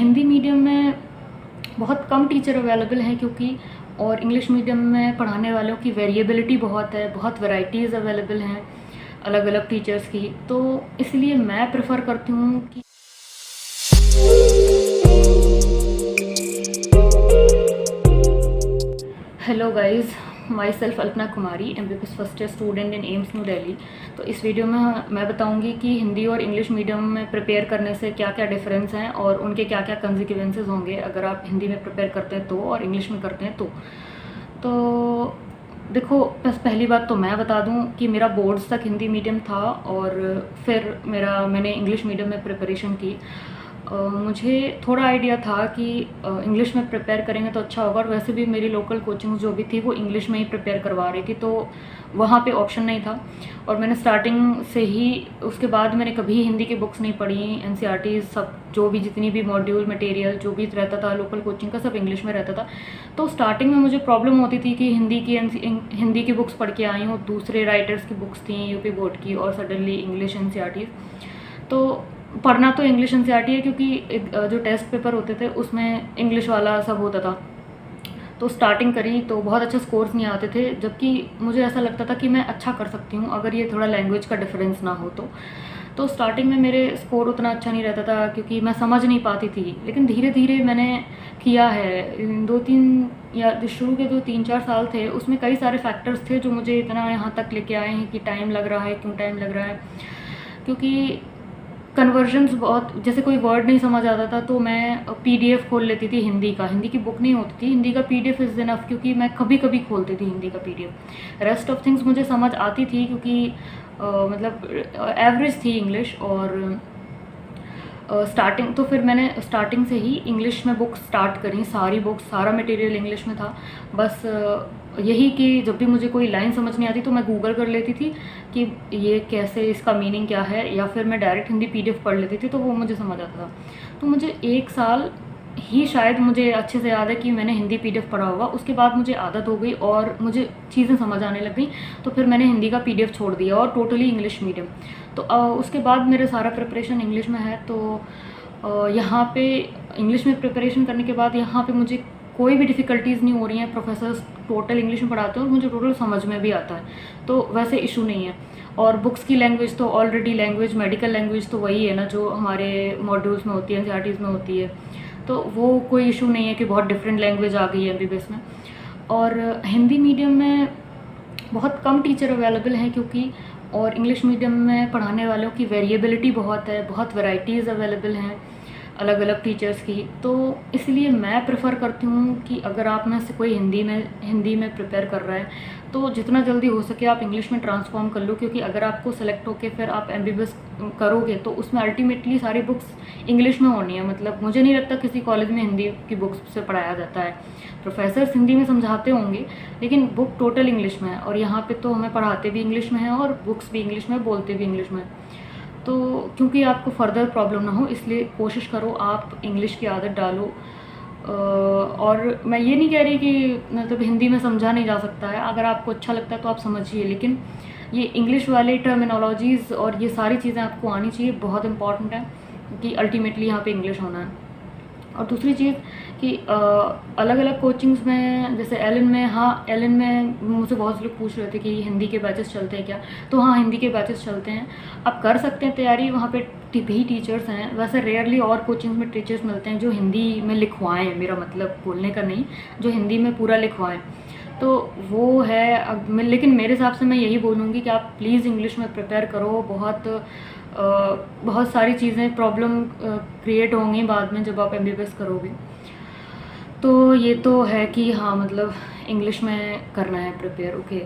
Hindi medium में बहुत कम teacher available हैं क्योंकि और इंग्लिश मीडियम में पढ़ाने वालों की वेरिएबिलिटी बहुत है, बहुत वैरायटीज़ अवेलेबल हैं अलग अलग टीचर्स की। तो इसलिए मैं प्रेफर करती हूँ कि hello guys, my self Alpana Kumari, MBBS first year student in AIIMS new Delhi. तो इस वीडियो में मैं बताऊंगी कि हिंदी और इंग्लिश मीडियम में प्रिपेयर करने से क्या क्या डिफरेंस हैं और उनके क्या क्या कंसिक्वेंसेस होंगे अगर आप हिंदी में प्रिपेयर करते हैं तो और इंग्लिश में करते हैं तो देखो, बस पहली बात तो मैं बता दूं कि मेरा बोर्ड्स तक हिंदी मीडियम था और फिर मैंने इंग्लिश मीडियम में प्रिपरेशन की। मुझे थोड़ा आइडिया था कि इंग्लिश में प्रिपेयर करेंगे तो अच्छा होगा, और वैसे भी मेरी लोकल कोचिंग जो भी थी वो इंग्लिश में ही प्रिपेयर करवा रही थी, तो वहाँ पे ऑप्शन नहीं था। और मैंने स्टार्टिंग से ही उसके बाद मैंने कभी हिंदी की बुक्स नहीं पढ़ी। NCERT सब जो भी जितनी भी मॉड्यूल मटेरियल जो भी रहता था लोकल कोचिंग का सब इंग्लिश में रहता था। तो स्टार्टिंग में मुझे प्रॉब्लम होती थी कि हिंदी की बुक्स पढ़ के आई हूँ, दूसरे राइटर्स की बुक्स थी यूपी बोर्ड की, और सडनली इंग्लिश NCERT। तो पढ़ना तो इंग्लिश NCERT है क्योंकि जो टेस्ट पेपर होते थे उसमें इंग्लिश वाला सब होता था। तो स्टार्टिंग करी तो बहुत अच्छे स्कोर्स नहीं आते थे, जबकि मुझे ऐसा लगता था कि मैं अच्छा कर सकती हूँ अगर ये थोड़ा लैंग्वेज का डिफरेंस ना हो तो स्टार्टिंग में मेरे स्कोर उतना अच्छा नहीं रहता था क्योंकि मैं समझ नहीं पाती थी। लेकिन धीरे धीरे मैंने किया है। 2-3 या शुरू के जो 3-4 साल थे उसमें कई सारे फैक्टर्स थे जो मुझे इतना यहाँ तक लेके आए हैं कि टाइम लग रहा है। क्यों टाइम लग रहा है? क्योंकि कन्वर्जन्स बहुत, जैसे कोई वर्ड नहीं समझ आता था तो मैं PDF खोल लेती थी हिंदी की बुक नहीं होती थी, हिंदी का PDF इज़ इनफ, क्योंकि मैं कभी कभी खोलती थी हिंदी का PDF। रेस्ट ऑफ थिंग्स मुझे समझ आती थी क्योंकि मतलब एवरेज थी इंग्लिश। और स्टार्टिंग तो फिर मैंने स्टार्टिंग से ही इंग्लिश में बुक्स स्टार्ट करी, सारी बुक्स सारा मटेरियल इंग्लिश में था। बस यही कि जब भी मुझे कोई लाइन समझ नहीं आती तो मैं गूगल कर लेती थी कि ये कैसे, इसका मीनिंग क्या है, या फिर मैं डायरेक्ट हिंदी PDF पढ़ लेती थी तो वो मुझे समझ आता था। तो मुझे 1 साल ही शायद मुझे अच्छे से याद है कि मैंने हिंदी PDF पढ़ा होगा। उसके बाद मुझे आदत हो गई और मुझे चीज़ें समझ आने लग गई, तो फिर मैंने हिंदी का PDF छोड़ दिया और टोटली इंग्लिश मीडियम। तो उसके बाद मेरा सारा प्रिपरेशन इंग्लिश में है। तो यहाँ पे इंग्लिश में प्रिपरेशन करने के बाद यहाँ पे मुझे कोई भी डिफ़िकल्टीज़ नहीं हो रही हैं। प्रोफेसर्स टोटल इंग्लिश में पढ़ाते हैं और मुझे टोटल समझ में भी आता है, तो वैसे इशू नहीं है। और बुक्स की लैंग्वेज तो ऑलरेडी लैंग्वेज, मेडिकल लैंग्वेज तो वही है ना जो हमारे मॉड्यूल्स में होती है, NCERT में होती है, तो वो कोई इशू नहीं है कि बहुत डिफरेंट लैंग्वेज आ गई है MBBS में। और हिंदी मीडियम में बहुत कम टीचर अवेलेबल हैं क्योंकि और इंग्लिश मीडियम में पढ़ाने वालों की वेरिएबिलिटी बहुत है, बहुत वैरायटीज़ अवेलेबल हैं अलग अलग टीचर्स की। तो इसलिए मैं प्रेफर करती हूँ कि अगर आप में से कोई हिंदी में प्रिपेयर कर रहा है तो जितना जल्दी हो सके आप इंग्लिश में ट्रांसफॉर्म कर लो, क्योंकि अगर आपको सेलेक्ट होके फिर आप MBBS करोगे तो उसमें अल्टीमेटली सारी बुक्स इंग्लिश में होनी है। मतलब मुझे नहीं लगता किसी कॉलेज में हिंदी की बुक्स से पढ़ाया जाता है। प्रोफेसर्स हिंदी में समझाते होंगे लेकिन बुक टोटल इंग्लिश में है, और यहाँ पे तो हमें पढ़ाते भी इंग्लिश में है और बुक्स भी इंग्लिश में, बोलते भी इंग्लिश में। तो क्योंकि आपको फर्दर प्रॉब्लम ना हो इसलिए कोशिश करो आप इंग्लिश की आदत डालो। और मैं ये नहीं कह रही कि मतलब हिंदी में समझा नहीं जा सकता है, अगर आपको अच्छा लगता है तो आप समझिए, लेकिन ये इंग्लिश वाले टर्मिनोलॉजीज़ और ये सारी चीज़ें आपको आनी चाहिए, बहुत इंपॉर्टेंट है कि अल्टीमेटली यहाँ पे इंग्लिश होना है। और दूसरी चीज़ कि अलग अलग कोचिंग्स में, जैसे एलन में, हाँ एलन में मुझसे बहुत से लोग पूछ रहे थे कि हिंदी के बैचेस चलते हैं क्या, तो हाँ हिंदी के बैचेस चलते हैं, आप कर सकते हैं तैयारी, वहाँ पे भी टीचर्स हैं। वैसे रेयरली और कोचिंग्स में टीचर्स मिलते हैं जो हिंदी में लिखवाएं, मेरा मतलब बोलने का नहीं, जो हिंदी में पूरा लिखवाएं, तो वो है। अब लेकिन मेरे हिसाब से मैं यही बोलूँगी कि आप प्लीज़ इंग्लिश में प्रिपेयर करो। बहुत सारी चीज़ें प्रॉब्लम क्रिएट होंगी बाद में जब आप MBBS करोगे। तो ये तो है कि हाँ मतलब इंग्लिश में करना है प्रिपेयर। ओके।